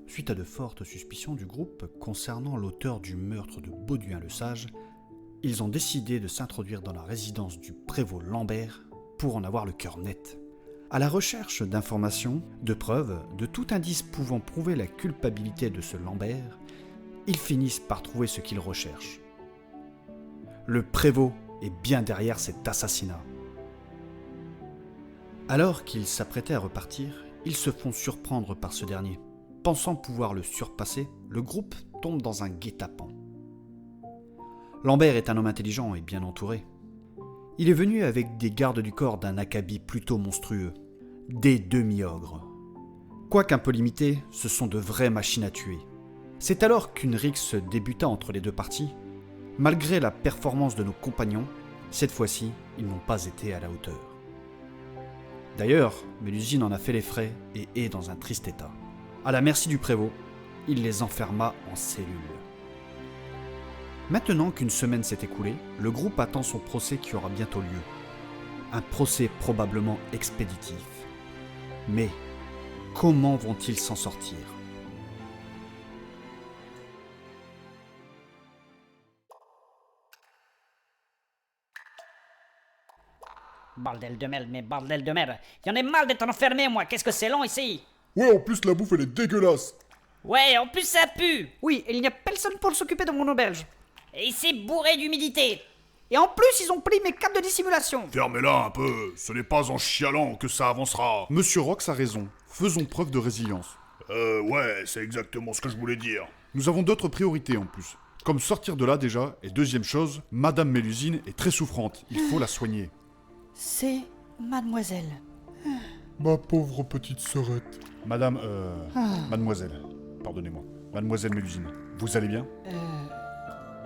Suite à de fortes suspicions du groupe concernant l'auteur du meurtre de Bauduin le Sage, ils ont décidé de s'introduire dans la résidence du prévôt Lambert pour en avoir le cœur net. À la recherche d'informations, de preuves, de tout indice pouvant prouver la culpabilité de ce Lambert, ils finissent par trouver ce qu'ils recherchent. Le prévôt est bien derrière cet assassinat. Alors qu'ils s'apprêtaient à repartir, ils se font surprendre par ce dernier. Pensant pouvoir le surpasser, le groupe tombe dans un guet-apens. Lambert est un homme intelligent et bien entouré. Il est venu avec des gardes du corps d'un acabit plutôt monstrueux, des demi-ogres. Quoiqu'un peu limités, ce sont de vraies machines à tuer. C'est alors qu'une rixe débuta entre les deux parties. Malgré la performance de nos compagnons, cette fois-ci, ils n'ont pas été à la hauteur. D'ailleurs, Mélusine en a fait les frais et est dans un triste état. À la merci du prévôt, il les enferma en cellule. Maintenant qu'une semaine s'est écoulée, le groupe attend son procès qui aura bientôt lieu. Un procès probablement expéditif. Mais comment vont-ils s'en sortir ? Bordel de merde, mais bordel de merde. Y'en ai marre d'être enfermé, moi. Qu'est-ce que c'est long ici? Ouais, en plus la bouffe elle est dégueulasse. Ouais, en plus ça pue. Oui, et il n'y a personne pour s'occuper de mon auberge. Et c'est bourré d'humidité. Et en plus, ils ont pris mes cartes de dissimulation. Fermez-la un peu, ce n'est pas en chialant que ça avancera. Monsieur Rox a raison, faisons preuve de résilience. Ouais, c'est exactement ce que je voulais dire. Nous avons d'autres priorités en plus. Comme sortir de là déjà, et deuxième chose, Madame Mélusine est très souffrante, il faut la soigner. C'est mademoiselle. Ma pauvre petite sœurette. Mademoiselle, pardonnez-moi. Mademoiselle Mélusine, vous allez bien?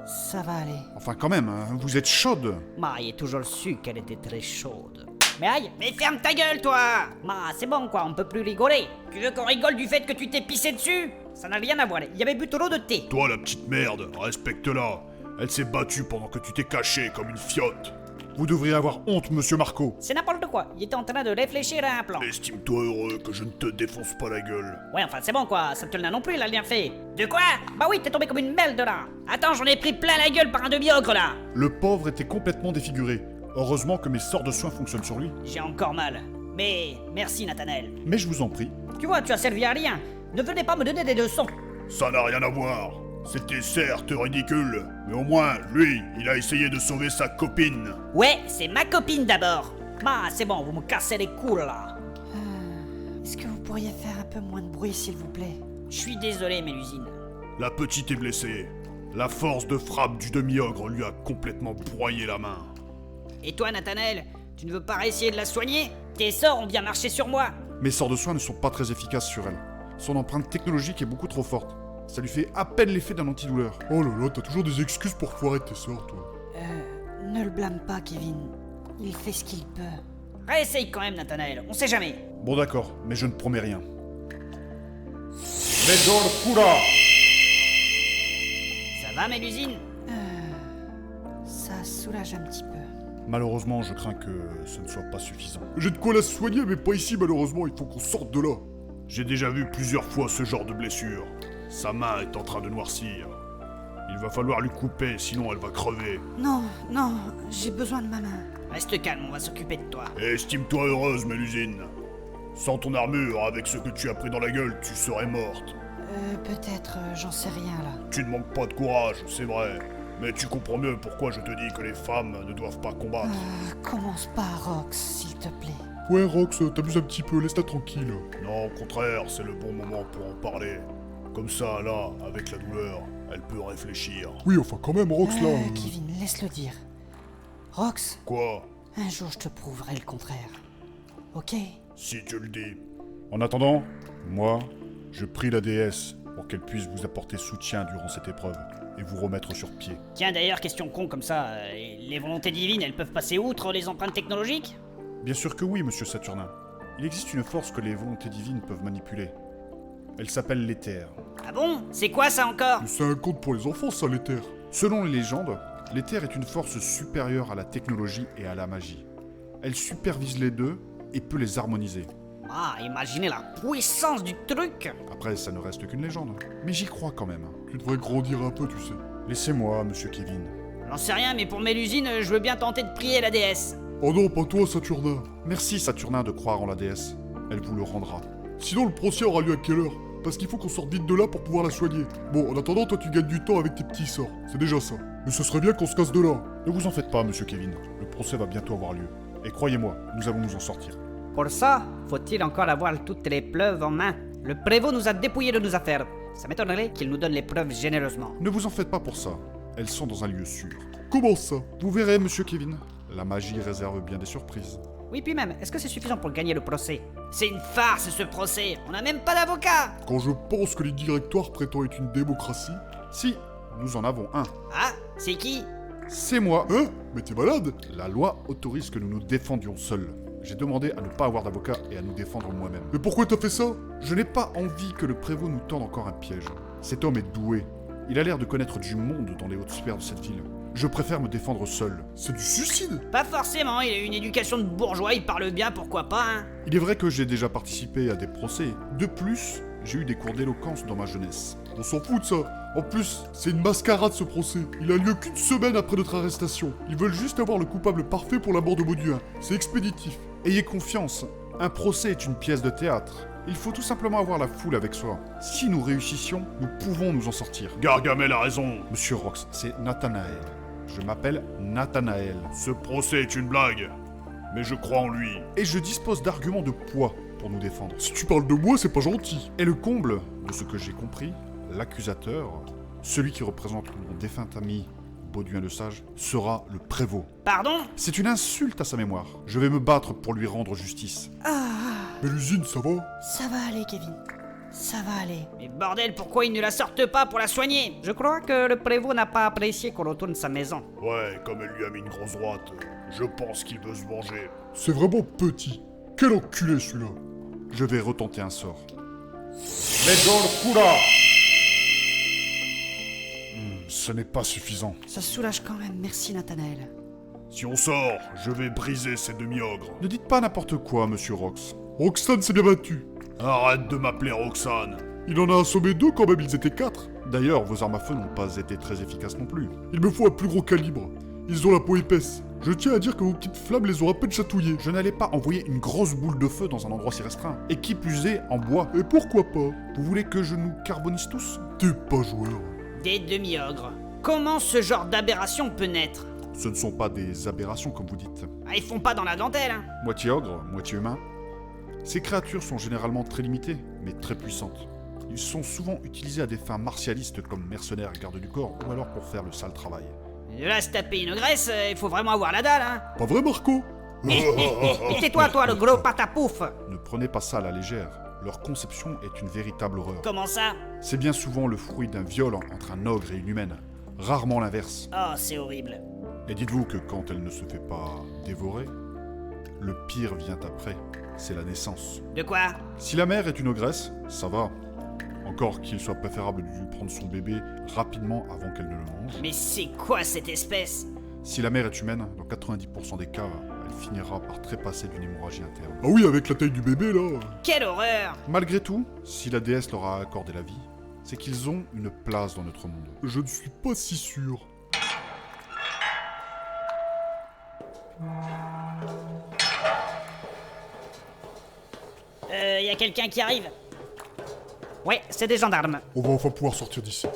Ça va aller. Enfin quand même, hein, vous êtes chaude. Ma, il est toujours su qu'elle était très chaude. Mais aïe, mais ferme ta gueule, toi. Ma, c'est bon, quoi, on peut plus rigoler. Tu veux qu'on rigole du fait que tu t'es pissé dessus? Ça n'a rien à voir, il y avait bu trop de thé. Toi la petite merde, respecte-la. Elle s'est battue pendant que tu t'es caché comme une fiotte. Vous devriez avoir honte, monsieur Marco. C'est n'importe quoi, il était en train de réfléchir à un plan. Estime-toi heureux que je ne te défonce pas la gueule. Ouais, enfin, c'est bon, quoi, ça te l'a non plus, il a bien fait. De quoi? Bah oui, t'es tombé comme une merde, là. Attends, j'en ai pris plein la gueule par un demi-ogre, là. Le pauvre était complètement défiguré. Heureusement que mes sorts de soins fonctionnent sur lui. J'ai encore mal. Mais merci, Nathanaël. Mais je vous en prie. Tu vois, tu as servi à rien. Ne venez pas me donner des leçons. Ça n'a rien à voir. C'était certes ridicule, mais au moins, lui, il a essayé de sauver sa copine. Ouais, c'est ma copine d'abord. Ma, c'est bon, vous me cassez les couilles, là. Est-ce que vous pourriez faire un peu moins de bruit, s'il vous plaît? Je suis désolé, Mélusine. La petite est blessée. La force de frappe du demi-ogre lui a complètement broyé la main. Et toi, Nathanaël, tu ne veux pas essayer de la soigner? Tes sorts ont bien marché sur moi. Mes sorts de soins ne sont pas très efficaces sur elle. Son empreinte technologique est beaucoup trop forte. Ça lui fait à peine l'effet d'un antidouleur. Oh là là, t'as toujours des excuses pour foirer tes sorts, toi. Ne le blâme pas, Kevin. Il fait ce qu'il peut. Réessaye quand même, Nathanaël, on sait jamais. Bon d'accord, mais je ne promets rien. Medor Kura. Ça va, Mélusine? Ça soulage un petit peu. Malheureusement, je crains que ce ne soit pas suffisant. J'ai de quoi la soigner, mais pas ici, malheureusement, il faut qu'on sorte de là. J'ai déjà vu plusieurs fois ce genre de blessure. Sa main est en train de noircir. Il va falloir lui couper, sinon elle va crever. Non, non, j'ai besoin de ma main. Reste calme, on va s'occuper de toi. Estime-toi heureuse, Mélusine. Sans ton armure, avec ce que tu as pris dans la gueule, tu serais morte. Peut-être, j'en sais rien là. Tu ne manques pas de courage, c'est vrai. Mais tu comprends mieux pourquoi je te dis que les femmes ne doivent pas combattre. Commence pas, Rox, s'il te plaît. Ouais, Rox, t'abuses un petit peu, laisse-la tranquille. Non, au contraire, c'est le bon moment pour en parler. Comme ça, là, avec la douleur, elle peut réfléchir. Oui, enfin quand même, Rox, là... Kevin, laisse-le dire. Rox, Quoi? un jour je te prouverai le contraire. Ok? Si tu le dis. En attendant, moi, je prie la déesse pour qu'elle puisse vous apporter soutien durant cette épreuve et vous remettre sur pied. Tiens, d'ailleurs, question con comme ça, les volontés divines, elles peuvent passer outre les empreintes technologiques? Bien sûr que oui, monsieur Saturnin. Il existe une force que les volontés divines peuvent manipuler. Elle s'appelle l'éther. Ah bon? C'est quoi ça encore? C'est un conte pour les enfants, ça, l'éther. Selon les légendes, l'éther est une force supérieure à la technologie et à la magie. Elle supervise les deux et peut les harmoniser. Ah, imaginez la puissance du truc. Après, ça ne reste qu'une légende. Mais j'y crois quand même. Tu devrais grandir un peu, tu sais. Laissez-moi, monsieur Kevin. J'en sais rien, mais pour Mélusine, je veux bien tenter de prier la déesse. Oh non, pas toi, Saturnin. Merci, Saturnin, de croire en la déesse. Elle vous le rendra. Sinon, le procès aura lieu à quelle heure? Parce qu'il faut qu'on sorte vite de là pour pouvoir la soigner. Bon, en attendant, toi, tu gagnes du temps avec tes petits sorts. C'est déjà ça. Mais ce serait bien qu'on se casse de là. Ne vous en faites pas, monsieur Kevin. Le procès va bientôt avoir lieu. Et croyez-moi, nous allons nous en sortir. Pour ça, faut-il encore avoir toutes les preuves en main? Le prévôt nous a dépouillés de nos affaires. Ça m'étonnerait qu'il nous donne les preuves généreusement. Ne vous en faites pas pour ça. Elles sont dans un lieu sûr. Comment ça? Vous verrez, monsieur Kevin. La magie réserve bien des surprises. Oui, puis même, est-ce que c'est suffisant pour gagner le procès? C'est une farce ce procès, on n'a même pas d'avocat. Quand je pense que les directoires prétendent être une démocratie... Si, nous en avons un. Ah, c'est qui? C'est moi. Hein? Mais t'es malade? La loi autorise que nous nous défendions seuls. J'ai demandé à ne pas avoir d'avocat et à nous défendre moi-même. Mais pourquoi t'as fait ça? Je n'ai pas envie que le prévôt nous tende encore un piège. Cet homme est doué. Il a l'air de connaître du monde dans les hautes sphères de cette ville. Je préfère me défendre seul. C'est du suicide? Pas forcément, il a une éducation de bourgeois, il parle bien, pourquoi pas, hein. Il est vrai que j'ai déjà participé à des procès. De plus, j'ai eu des cours d'éloquence dans ma jeunesse. On s'en fout de ça. En plus, c'est une mascarade ce procès. Il a lieu qu'une semaine après notre arrestation. Ils veulent juste avoir le coupable parfait pour la mort de Bauduin. C'est expéditif. Ayez confiance, un procès est une pièce de théâtre. Il faut tout simplement avoir la foule avec soi. Si nous réussissions, nous pouvons nous en sortir. Gargamel a raison. Monsieur Rox, c'est Nathanaël. Je m'appelle Nathanaël. Ce procès est une blague. Mais je crois en lui. Et je dispose d'arguments de poids pour nous défendre. Si tu parles de moi, c'est pas gentil. Et le comble, de ce que j'ai compris, l'accusateur, celui qui représente mon défunt ami Bauduin le Sage, sera le prévôt. Pardon? C'est une insulte à sa mémoire. Je vais me battre pour lui rendre justice. Mais l'usine, ça va? Ça va aller, Kevin. Ça va aller. Mais bordel, pourquoi ils ne la sortent pas pour la soigner? Je crois que le prévôt n'a pas apprécié qu'on retourne sa maison. Ouais, comme elle lui a mis une grosse droite, je pense qu'il veut se venger. C'est vraiment petit. Quel enculé celui-là. Je vais retenter un sort. Medol Kula. Ce n'est pas suffisant. Ça soulage quand même, merci Nathanaël. Si on sort, je vais briser ces demi-ogres. Ne dites pas n'importe quoi, monsieur Rox. Roxane s'est bien battu. Arrête de m'appeler Roxane. Il en a assommé 2 quand même, ils étaient 4. D'ailleurs, vos armes à feu n'ont pas été très efficaces non plus. Il me faut un plus gros calibre. Ils ont la peau épaisse. Je tiens à dire que vos petites flammes les ont à peine chatouillées. Je n'allais pas envoyer une grosse boule de feu dans un endroit si restreint. Et qui plus est, en bois. Et pourquoi pas? Vous voulez que je nous carbonise tous? T'es pas joueur. Des demi-ogres. Comment ce genre d'aberration peut naître? Ce ne sont pas des aberrations comme vous dites. Ah, ils font pas dans la dentelle, hein. Moitié ogre, moitié humain. Ces créatures sont généralement très limitées, mais très puissantes. Ils sont souvent utilisés à des fins martialistes comme mercenaires, gardes du corps, ou alors pour faire le sale travail. De là à se taper une graisse, il faut vraiment avoir la dalle, hein. Pas vrai, Marco? Et tais-toi, toi, le gros patapouf. Ne prenez pas ça à la légère. Leur conception est une véritable horreur. Comment ça? C'est bien souvent le fruit d'un viol entre un ogre et une humaine. Rarement l'inverse. Oh, c'est horrible. Et dites-vous que quand elle ne se fait pas dévorer, le pire vient après. C'est la naissance. De quoi? Si la mère est une ogresse, ça va. Encore qu'il soit préférable de lui prendre son bébé rapidement avant qu'elle ne le mange. Mais c'est quoi cette espèce? Si la mère est humaine, dans 90% des cas, elle finira par trépasser d'une hémorragie interne. Ah oui, avec la taille du bébé, là. Quelle horreur! Malgré tout, si la déesse leur a accordé la vie, c'est qu'ils ont une place dans notre monde. Je ne suis pas si sûr. Y a quelqu'un qui arrive? Ouais, c'est des gendarmes. On va enfin pouvoir sortir d'ici.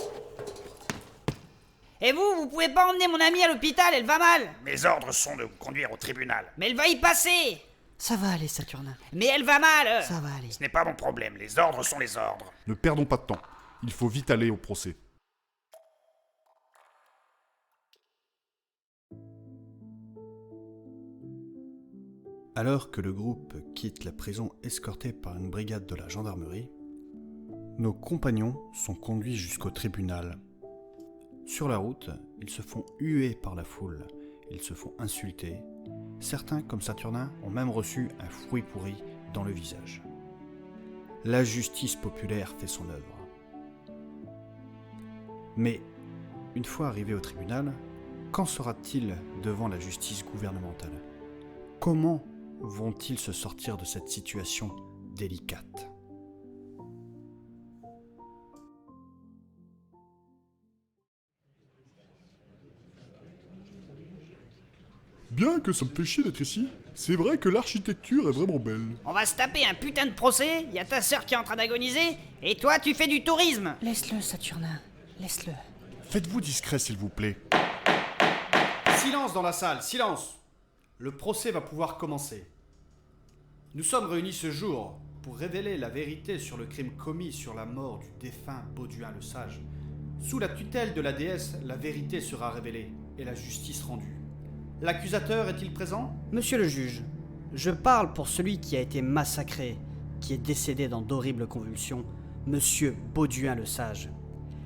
Et vous pouvez pas emmener mon amie à l'hôpital, elle va mal. Mes ordres sont de vous conduire au tribunal. Mais elle va y passer. Ça va aller, Saturnin. Mais elle va mal. Ça va aller. Ce n'est pas mon problème, les ordres sont les ordres. Ne perdons pas de temps. Il faut vite aller au procès. Alors que le groupe quitte la prison escorté par une brigade de la gendarmerie, nos compagnons sont conduits jusqu'au tribunal. Sur la route, ils se font huer par la foule, ils se font insulter. Certains, comme Saturnin, ont même reçu un fruit pourri dans le visage. La justice populaire fait son œuvre. Mais, une fois arrivé au tribunal, qu'en sera-t-il devant la justice gouvernementale? Comment vont-ils se sortir de cette situation délicate. Bien que ça me fait chier d'être ici, c'est vrai que l'architecture est vraiment belle. On va se taper un putain de procès, y a ta sœur qui est en train d'agoniser, et toi tu fais du tourisme. Laisse-le, Saturnin. Laisse-le. Faites-vous discret, s'il vous plaît. Silence dans la salle, silence! Le procès va pouvoir commencer. Nous sommes réunis ce jour pour révéler la vérité sur le crime commis sur la mort du défunt Bauduin le Sage. Sous la tutelle de la déesse, la vérité sera révélée et la justice rendue. L'accusateur est-il présent? Monsieur le juge, je parle pour celui qui a été massacré, qui est décédé dans d'horribles convulsions, Monsieur Bauduin le Sage.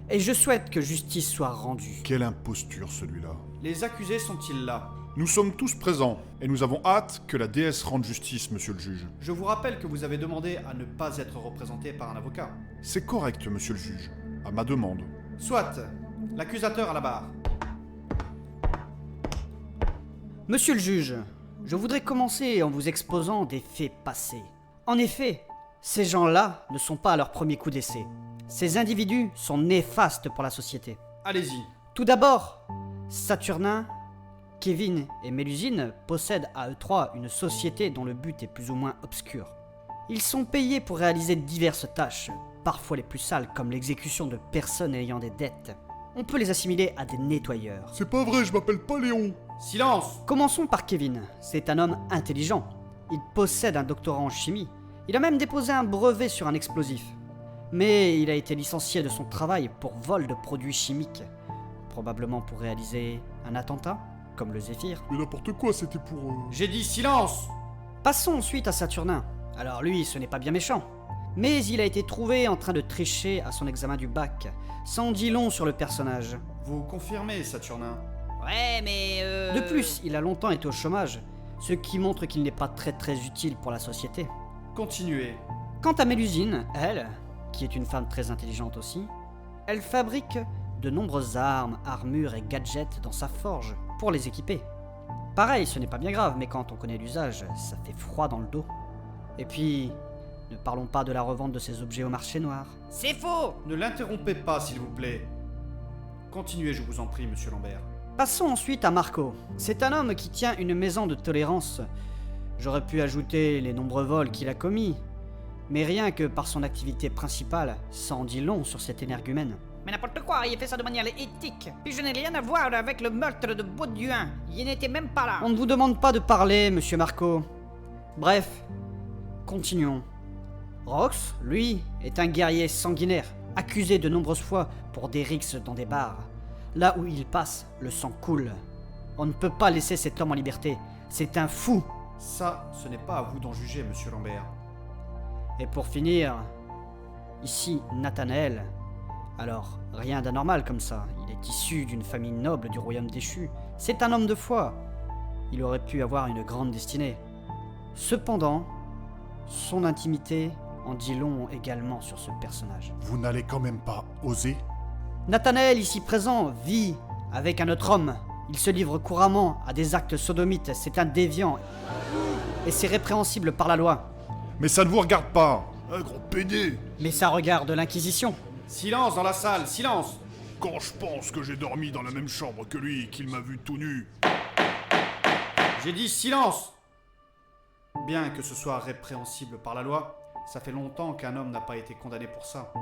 Et je souhaite que justice soit rendue. Quelle imposture, celui-là. Les accusés sont-ils là? Nous sommes tous présents, et nous avons hâte que la déesse rende justice, monsieur le juge. Je vous rappelle que vous avez demandé à ne pas être représenté par un avocat. C'est correct, monsieur le juge. À ma demande. Soit, l'accusateur à la barre. Monsieur le juge, je voudrais commencer en vous exposant des faits passés. En effet, ces gens-là ne sont pas à leur premier coup d'essai. Ces individus sont néfastes pour la société. Allez-y. Tout d'abord, Saturnin, Kevin et Mélusine possèdent à eux trois une société dont le but est plus ou moins obscur. Ils sont payés pour réaliser diverses tâches, parfois les plus sales comme l'exécution de personnes ayant des dettes. On peut les assimiler à des nettoyeurs. C'est pas vrai, je m'appelle pas Léon. Silence! Commençons par Kevin. C'est un homme intelligent. Il possède un doctorat en chimie. Il a même déposé un brevet sur un explosif. Mais il a été licencié de son travail pour vol de produits chimiques. Probablement pour réaliser un attentat, comme le Zéphyr. Mais n'importe quoi, c'était pour... J'ai dit silence! Passons ensuite à Saturnin. Alors lui, ce n'est pas bien méchant. Mais il a été trouvé en train de tricher à son examen du bac. Ça en dit long sur le personnage. Vous confirmez, Saturnin? Ouais, mais De plus, il a longtemps été au chômage, ce qui montre qu'il n'est pas très utile pour la société. Continuez. Quant à Mélusine, elle, qui est une femme très intelligente aussi, elle fabrique de nombreuses armes, armures et gadgets dans sa forge pour les équiper. Pareil, ce n'est pas bien grave, mais quand on connaît l'usage, ça fait froid dans le dos. Et puis, ne parlons pas de la revente de ces objets au marché noir. C'est faux! Ne l'interrompez pas, s'il vous plaît. Continuez, je vous en prie, monsieur Lambert. Passons ensuite à Marco. C'est un homme qui tient une maison de tolérance. J'aurais pu ajouter les nombreux vols qu'il a commis, mais rien que par son activité principale, ça en dit long sur cet énergumène. Mais n'importe quoi, il fait ça de manière éthique. Puis je n'ai rien à voir avec le meurtre de Bauduin. Il n'était même pas là. On ne vous demande pas de parler, monsieur Marco. Bref, continuons. Rox, lui, est un guerrier sanguinaire, accusé de nombreuses fois pour des rixes dans des bars. Là où il passe, le sang coule. On ne peut pas laisser cet homme en liberté. C'est un fou. Ça, ce n'est pas à vous d'en juger, monsieur Lambert. Et pour finir, ici, Nathanaël. Alors, rien d'anormal comme ça. Il est issu d'une famille noble du royaume déchu. C'est un homme de foi. Il aurait pu avoir une grande destinée. Cependant, son intimité en dit long également sur ce personnage. Vous n'allez quand même pas oser? Nathanaël, ici présent, vit avec un autre homme. Il se livre couramment à des actes sodomites. C'est un déviant. Et c'est répréhensible par la loi. Mais ça ne vous regarde pas! Un gros pédé. Mais ça regarde l'Inquisition. Silence dans la salle, silence! Quand je pense que j'ai dormi dans la même chambre que lui, qu'il m'a vu tout nu. J'ai dit silence! Bien que ce soit répréhensible par la loi, ça fait longtemps qu'un homme n'a pas été condamné pour ça.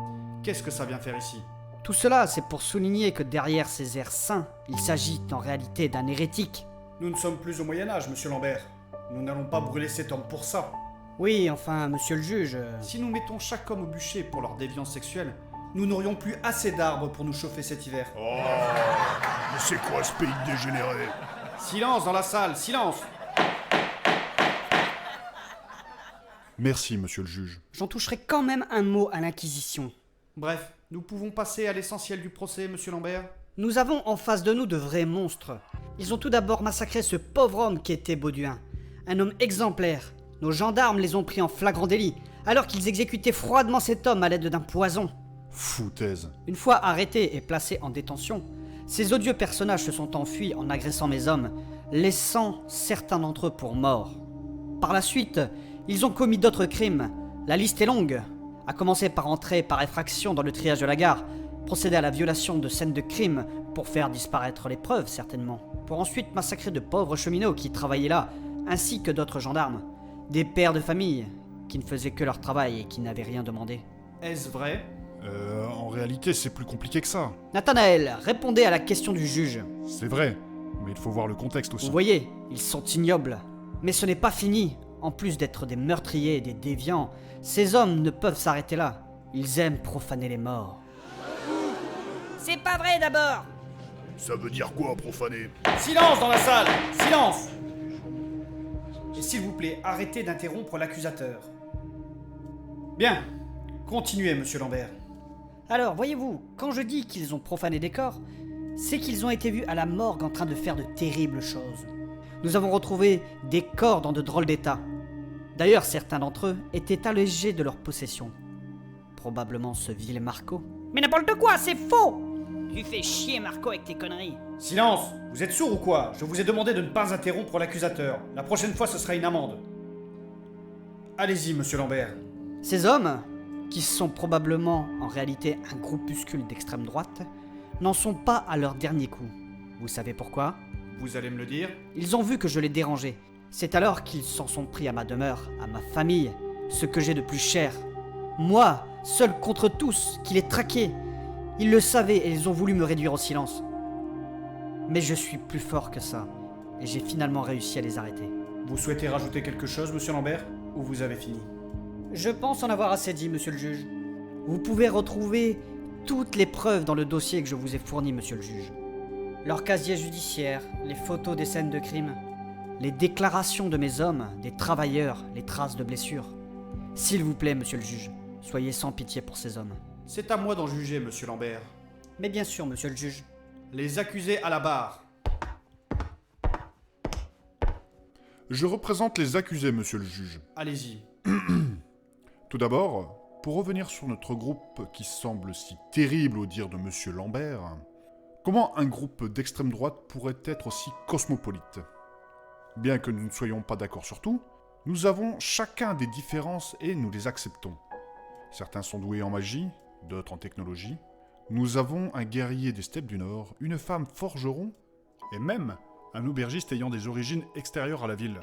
Qu'est-ce que ça vient faire ici? Tout cela, c'est pour souligner que derrière ces airs saints, il s'agit en réalité d'un hérétique. Nous ne sommes plus au Moyen-Âge, monsieur Lambert. Nous n'allons pas brûler cet homme pour ça. Oui, enfin, monsieur le juge... Si nous mettons chaque homme au bûcher pour leur déviance sexuelle, nous n'aurions plus assez d'arbres pour nous chauffer cet hiver. Oh, mais c'est quoi ce pays de dégénérés? Silence dans la salle, silence! Merci, monsieur le juge. J'en toucherai quand même un mot à l'Inquisition. Bref, nous pouvons passer à l'essentiel du procès, monsieur Lambert. Nous avons en face de nous de vrais monstres. Ils ont tout d'abord massacré ce pauvre homme qui était Bauduin. Un homme exemplaire. Nos gendarmes les ont pris en flagrant délit, alors qu'ils exécutaient froidement cet homme à l'aide d'un poison. Foutaise. Une fois arrêtés et placés en détention, ces odieux personnages se sont enfuis en agressant mes hommes, laissant certains d'entre eux pour morts. Par la suite, ils ont commis d'autres crimes, La liste est longue. À commencer par entrer par effraction dans le triage de la gare, procéder à la violation de scènes de crime pour faire disparaître les preuves, certainement, pour ensuite massacrer de pauvres cheminots qui travaillaient là, ainsi que d'autres gendarmes, des pères de famille qui ne faisaient que leur travail et qui n'avaient rien demandé. Est-ce vrai? En réalité, c'est plus compliqué que ça. Nathanaël, répondez à la question du juge. C'est vrai, mais il faut voir le contexte aussi. Vous voyez, ils sont ignobles. Mais ce n'est pas fini. En plus d'être des meurtriers et des déviants, ces hommes ne peuvent s'arrêter là. Ils aiment profaner les morts. C'est pas vrai d'abord. Ça veut dire quoi, profaner? Silence dans la salle! Silence! Et s'il vous plaît, arrêtez d'interrompre l'accusateur. Bien. Continuez, monsieur Lambert. Alors, voyez-vous, quand je dis qu'ils ont profané des corps, c'est qu'ils ont été vus à la morgue en train de faire de terribles choses. Nous avons retrouvé des corps dans de drôles d'état. D'ailleurs, certains d'entre eux étaient allégés de leur possession. Probablement ce vil Marco. Mais n'importe quoi, c'est faux. Tu fais chier Marco avec tes conneries. Silence! Vous êtes sourd ou quoi? Je vous ai demandé de ne pas interrompre l'accusateur. La prochaine fois, ce sera une amende. Allez-y, monsieur Lambert. Ces hommes, qui sont probablement en réalité un groupuscule d'extrême droite, n'en sont pas à leur dernier coup. Vous savez pourquoi? Vous allez me le dire? Ils ont vu que je les dérangeais. C'est alors qu'ils s'en sont pris à ma demeure, à ma famille, ce que j'ai de plus cher. Moi, seul contre tous, qui les traquais. Ils le savaient et ils ont voulu me réduire au silence. Mais je suis plus fort que ça, et j'ai finalement réussi à les arrêter. Vous souhaitez rajouter quelque chose, monsieur Lambert? Ou vous avez fini? Je pense en avoir assez dit, monsieur le juge. Vous pouvez retrouver toutes les preuves dans le dossier que je vous ai fourni, monsieur le juge. Leur casier judiciaire, les photos des scènes de crime, les déclarations de mes hommes, des travailleurs, les traces de blessures. S'il vous plaît, monsieur le juge, soyez sans pitié pour ces hommes. C'est à moi d'en juger, monsieur Lambert. Mais bien sûr, monsieur le juge. Les accusés à la barre. Je représente les accusés, monsieur le juge. Allez-y. Tout d'abord, pour revenir sur notre groupe qui semble si terrible au dire de monsieur Lambert, comment un groupe d'extrême droite pourrait être aussi cosmopolite? Bien que nous ne soyons pas d'accord sur tout, nous avons chacun des différences et nous les acceptons. Certains sont doués en magie, d'autres en technologie. Nous avons un guerrier des steppes du Nord, une femme forgeron, et même un aubergiste ayant des origines extérieures à la ville.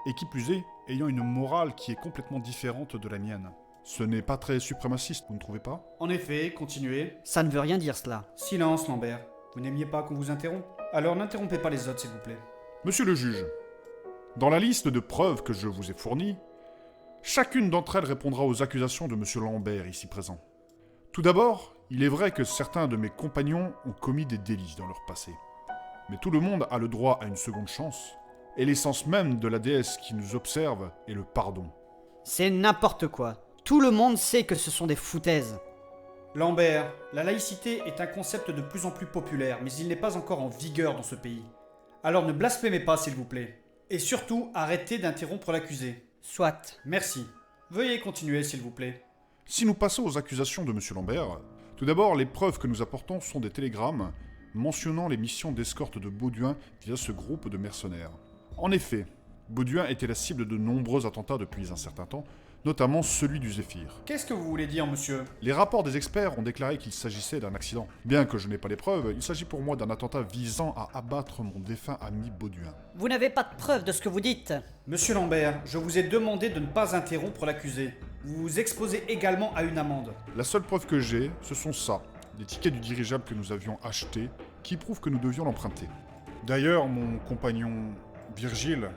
Et qui plus est, ayant une morale qui est complètement différente de la mienne. Ce n'est pas très suprémaciste, vous ne trouvez pas? En effet, continuez. Ça ne veut rien dire cela. Silence, Lambert. Vous n'aimiez pas qu'on vous interrompe? Alors n'interrompez pas les autres, s'il vous plaît. Monsieur le juge, dans la liste de preuves que je vous ai fournie, chacune d'entre elles répondra aux accusations de monsieur Lambert ici présent. Tout d'abord, il est vrai que certains de mes compagnons ont commis des délits dans leur passé. Mais tout le monde a le droit à une seconde chance, et l'essence même de la déesse qui nous observe est le pardon. C'est n'importe quoi. Tout le monde sait que ce sont des foutaises. Lambert, la laïcité est un concept de plus en plus populaire, mais il n'est pas encore en vigueur dans ce pays. Alors ne blasphémez pas, s'il vous plaît. Et surtout, arrêtez d'interrompre l'accusé. Soit. Merci. Veuillez continuer, s'il vous plaît. Si nous passons aux accusations de monsieur Lambert, tout d'abord, les preuves que nous apportons sont des télégrammes mentionnant les missions d'escorte de Bauduin via ce groupe de mercenaires. En effet, Bauduin était la cible de nombreux attentats depuis un certain temps, notamment celui du Zéphyr. Qu'est-ce que vous voulez dire, monsieur? Les rapports des experts ont déclaré qu'il s'agissait d'un accident. Bien que je n'ai pas les preuves, il s'agit pour moi d'un attentat visant à abattre mon défunt ami Bauduin. Vous n'avez pas de preuve de ce que vous dites. Monsieur Lambert, je vous ai demandé de ne pas interrompre l'accusé. Vous vous exposez également à une amende. La seule preuve que j'ai, ce sont ça, des tickets du dirigeable que nous avions achetés, qui prouvent que nous devions l'emprunter. D'ailleurs, mon compagnon Virgile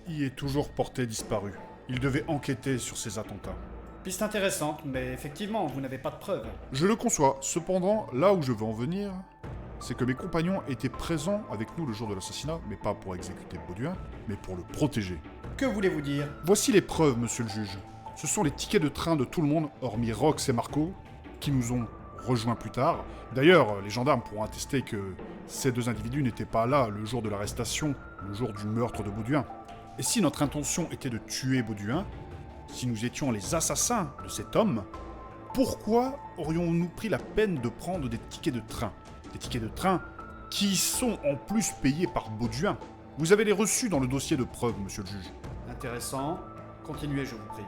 y est toujours porté disparu. Il devait enquêter sur ces attentats. Piste intéressante, mais effectivement, vous n'avez pas de preuves. Je le conçois, cependant, là où je veux en venir, c'est que mes compagnons étaient présents avec nous le jour de l'assassinat, mais pas pour exécuter Bauduin, mais pour le protéger. Que voulez-vous dire? Voici les preuves, monsieur le juge. Ce sont les tickets de train de tout le monde, hormis Rox et Marco, qui nous ont rejoints plus tard. D'ailleurs, les gendarmes pourront attester que ces deux individus n'étaient pas là le jour de l'arrestation, le jour du meurtre de Bauduin. Et si notre intention était de tuer Bauduin, si nous étions les assassins de cet homme, pourquoi aurions-nous pris la peine de prendre des tickets de train? Des tickets de train qui sont en plus payés par Bauduin. Vous avez les reçus dans le dossier de preuves, monsieur le juge. Intéressant. Continuez, je vous prie.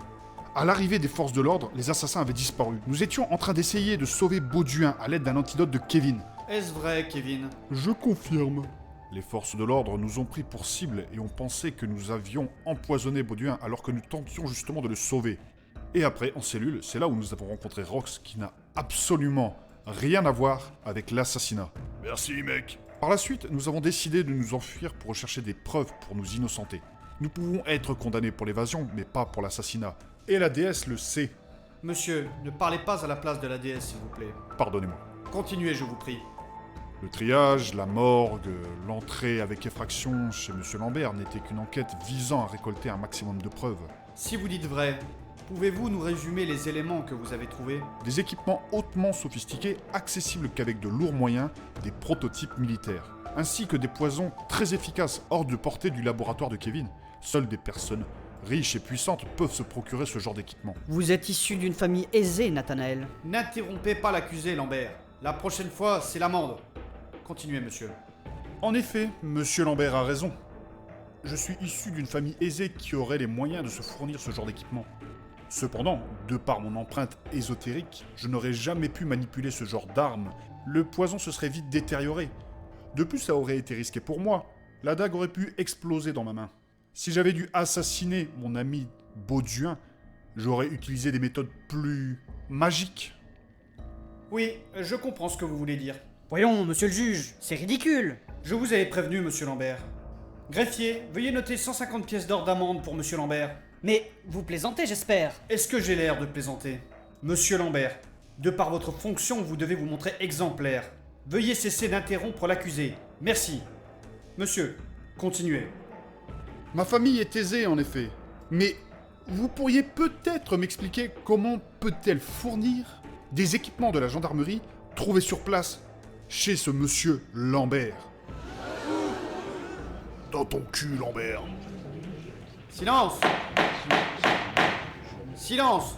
À l'arrivée des forces de l'ordre, les assassins avaient disparu. Nous étions en train d'essayer de sauver Bauduin à l'aide d'un antidote de Kevin. Est-ce vrai, Kevin? Je confirme. Les forces de l'ordre nous ont pris pour cible et ont pensé que nous avions empoisonné Bauduin alors que nous tentions justement de le sauver. Et après, en cellule, c'est là où nous avons rencontré Rox qui n'a absolument rien à voir avec l'assassinat. Merci, mec. Par la suite, nous avons décidé de nous enfuir pour rechercher des preuves pour nous innocenter. Nous pouvons être condamnés pour l'évasion, mais pas pour l'assassinat. Et la déesse le sait. Monsieur, ne parlez pas à la place de la déesse, s'il vous plaît. Pardonnez-moi. Continuez, je vous prie. Le triage, la morgue, l'entrée avec effraction chez M. Lambert n'était qu'une enquête visant à récolter un maximum de preuves. Si vous dites vrai, pouvez-vous nous résumer les éléments que vous avez trouvés? Des équipements hautement sophistiqués, accessibles qu'avec de lourds moyens, des prototypes militaires, ainsi que des poisons très efficaces hors de portée du laboratoire de Kevin. Seules des personnes riches et puissantes peuvent se procurer ce genre d'équipement. Vous êtes issu d'une famille aisée, Nathanaël. N'interrompez pas l'accusé, Lambert. La prochaine fois, c'est l'amende. Continuez, monsieur. En effet, Monsieur Lambert a raison. Je suis issu d'une famille aisée qui aurait les moyens de se fournir ce genre d'équipement. Cependant, de par mon empreinte ésotérique, je n'aurais jamais pu manipuler ce genre d'arme. Le poison se serait vite détérioré. De plus, ça aurait été risqué pour moi. La dague aurait pu exploser dans ma main. Si j'avais dû assassiner mon ami Bauduin, j'aurais utilisé des méthodes plus magiques. Oui, je comprends ce que vous voulez dire. Voyons, monsieur le juge, c'est ridicule. Je vous avais prévenu, monsieur Lambert. Greffier, veuillez noter 150 pièces d'or d'amende pour monsieur Lambert. Mais vous plaisantez, j'espère. Est-ce que j'ai l'air de plaisanter? Monsieur Lambert, de par votre fonction, vous devez vous montrer exemplaire. Veuillez cesser d'interrompre l'accusé. Merci. Monsieur, continuez. Ma famille est aisée, en effet. Mais vous pourriez peut-être m'expliquer comment peut-elle fournir des équipements de la gendarmerie trouvés sur place chez ce monsieur Lambert? Dans ton cul, Lambert. Silence! Silence!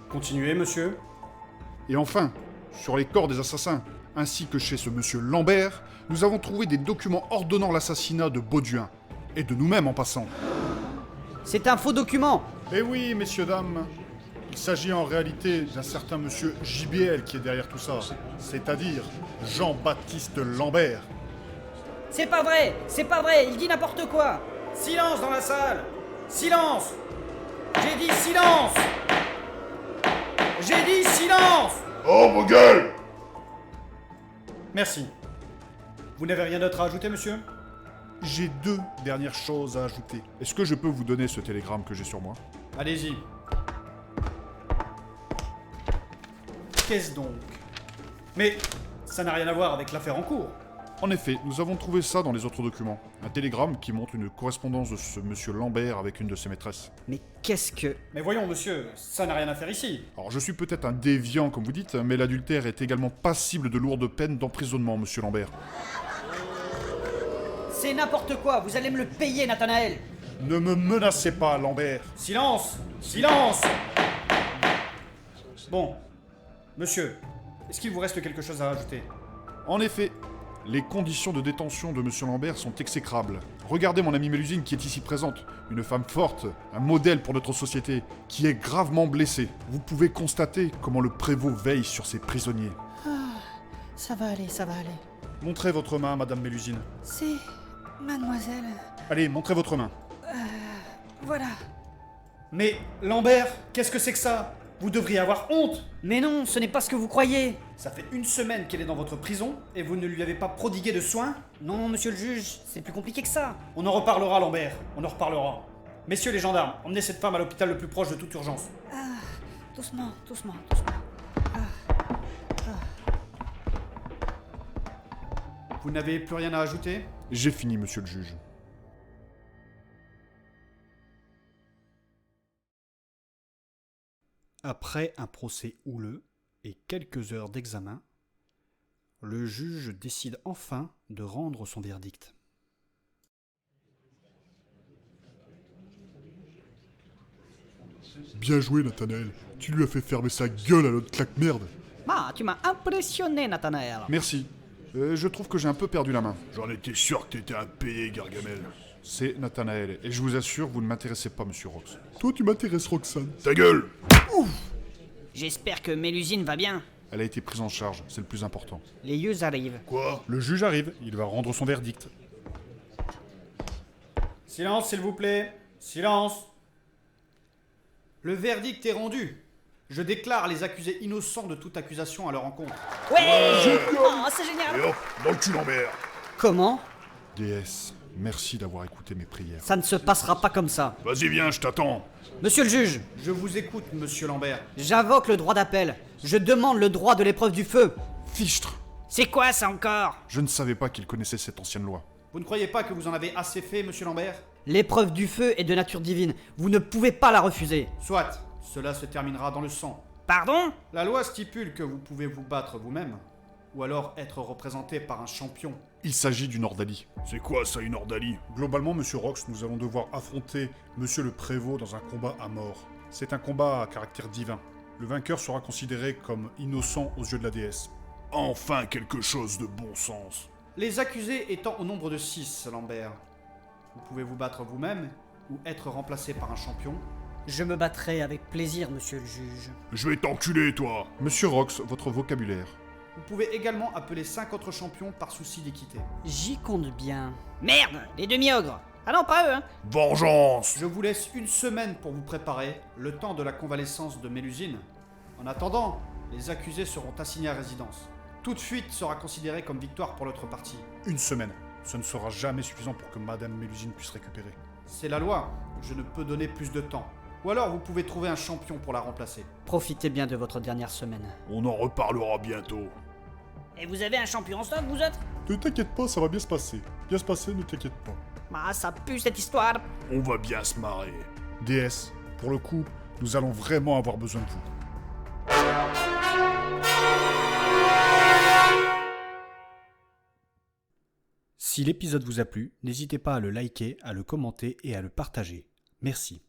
Continuez, monsieur. Et enfin, sur les corps des assassins, ainsi que chez ce monsieur Lambert, nous avons trouvé des documents ordonnant l'assassinat de Bauduin. Et de nous-mêmes en passant. C'est un faux document. Eh oui, messieurs, dames. Il s'agit en réalité d'un certain monsieur JBL qui est derrière tout ça. C'est-à-dire Jean-Baptiste Lambert. C'est pas vrai, il dit n'importe quoi. Silence dans la salle! Silence! J'ai dit silence! J'ai dit silence! Oh, vos gueules! Merci. Vous n'avez rien d'autre à ajouter, monsieur? J'ai deux dernières choses à ajouter. Est-ce que je peux vous donner ce télégramme que j'ai sur moi? Allez-y. Qu'est-ce donc? Mais ça n'a rien à voir avec l'affaire en cours. En effet, nous avons trouvé ça dans les autres documents. Un télégramme qui montre une correspondance de ce monsieur Lambert avec une de ses maîtresses. Mais qu'est-ce que... Mais voyons, monsieur, ça n'a rien à faire ici. Alors je suis peut-être un déviant comme vous dites, mais l'adultère est également passible de lourdes peines d'emprisonnement, monsieur Lambert. C'est n'importe quoi, vous allez me le payer, Nathanaël. Ne me menacez pas, Lambert. Silence! Silence! Bon. Monsieur, est-ce qu'il vous reste quelque chose à ajouter? En effet, les conditions de détention de monsieur Lambert sont exécrables. Regardez mon amie Mélusine qui est ici présente. Une femme forte, un modèle pour notre société, qui est gravement blessée. Vous pouvez constater comment le prévôt veille sur ses prisonniers. Ça va aller, ça va aller. Montrez votre main, madame Mélusine. C'est... mademoiselle... Allez, montrez votre main. Voilà. Mais, Lambert, qu'est-ce que c'est que ça? Vous devriez avoir honte! Mais non, ce n'est pas ce que vous croyez. Ça fait une semaine qu'elle est dans votre prison et vous ne lui avez pas prodigué de soins? Non, monsieur le juge, c'est plus compliqué que ça. On en reparlera, Lambert, on en reparlera. Messieurs les gendarmes, emmenez cette femme à l'hôpital le plus proche de toute urgence. Doucement, doucement. Vous n'avez plus rien à ajouter? J'ai fini, monsieur le juge. Après un procès houleux et quelques heures d'examen, le juge décide enfin de rendre son verdict. Bien joué, Nathanaël. Tu lui as fait fermer sa gueule à l'autre claque-merde. Ah, tu m'as impressionné, Nathanaël. Merci. Je trouve que j'ai un peu perdu la main. J'en étais sûr que t'étais un payé, Gargamel. c'est Nathanaël. Et je vous assure, vous ne m'intéressez pas, monsieur Rox. Toi, tu m'intéresses, Roxane. Ta gueule! J'espère que Mélusine va bien. Elle a été prise en charge, c'est le plus important. Les yeux arrivent. Quoi? Le juge arrive, il va rendre son verdict. Silence, s'il vous plaît. Silence. Le verdict est rendu. Je déclare les accusés innocents de toute accusation à leur encontre. Ouais. Oh, c'est génial. Et hop, dans le cul, Lambert! Comment? DS, merci d'avoir écouté mes prières. Ça ne se passera pas comme ça. Vas-y, viens, je t'attends. Monsieur le juge, Je vous écoute, monsieur Lambert. j'invoque le droit d'appel. Je demande le droit de l'épreuve du feu. Fichtre! C'est quoi ça encore? Je ne savais pas qu'il connaissait cette ancienne loi. Vous ne croyez pas que vous en avez assez fait, monsieur Lambert? L'épreuve du feu est de nature divine. Vous ne pouvez pas la refuser. Soit, cela se terminera dans le sang. Pardon? La loi stipule que vous pouvez vous battre vous-même, ou alors être représenté par un champion. Il s'agit d'une ordalie. C'est quoi ça, une ordalie? Globalement, monsieur Rox, nous allons devoir affronter monsieur le prévôt dans un combat à mort. C'est un combat à caractère divin. Le vainqueur sera considéré comme innocent aux yeux de la déesse. Enfin quelque chose de bon sens. Les accusés étant au nombre de 6, Lambert. Vous pouvez vous battre vous-même, ou être remplacé par un champion. Je me battrai avec plaisir, monsieur le juge. Je vais t'enculer, toi. Monsieur Rox, votre vocabulaire. Vous pouvez également appeler 5 autres champions par souci d'équité. J'y compte bien. Merde, les demi-ogres. Ah non, pas eux, hein. Vengeance! Je vous laisse une semaine pour vous préparer, le temps de la convalescence de Mélusine. En attendant, les accusés seront assignés à résidence. Toute fuite sera considérée comme victoire pour l'autre partie. Une semaine. Ce ne sera jamais suffisant pour que Madame Mélusine puisse récupérer. C'est la loi, je ne peux donner plus de temps. Ou alors vous pouvez trouver un champion pour la remplacer. Profitez bien de votre dernière semaine. On en reparlera bientôt. Et vous avez un champion en stock, vous autres? Ne t'inquiète pas, ça va bien se passer. Bien se passer, ne t'inquiète pas. Ah, ça pue cette histoire. On va bien se marrer. DS, pour le coup, nous allons vraiment avoir besoin de vous. Si l'épisode vous a plu, n'hésitez pas à le liker, à le commenter et à le partager. Merci.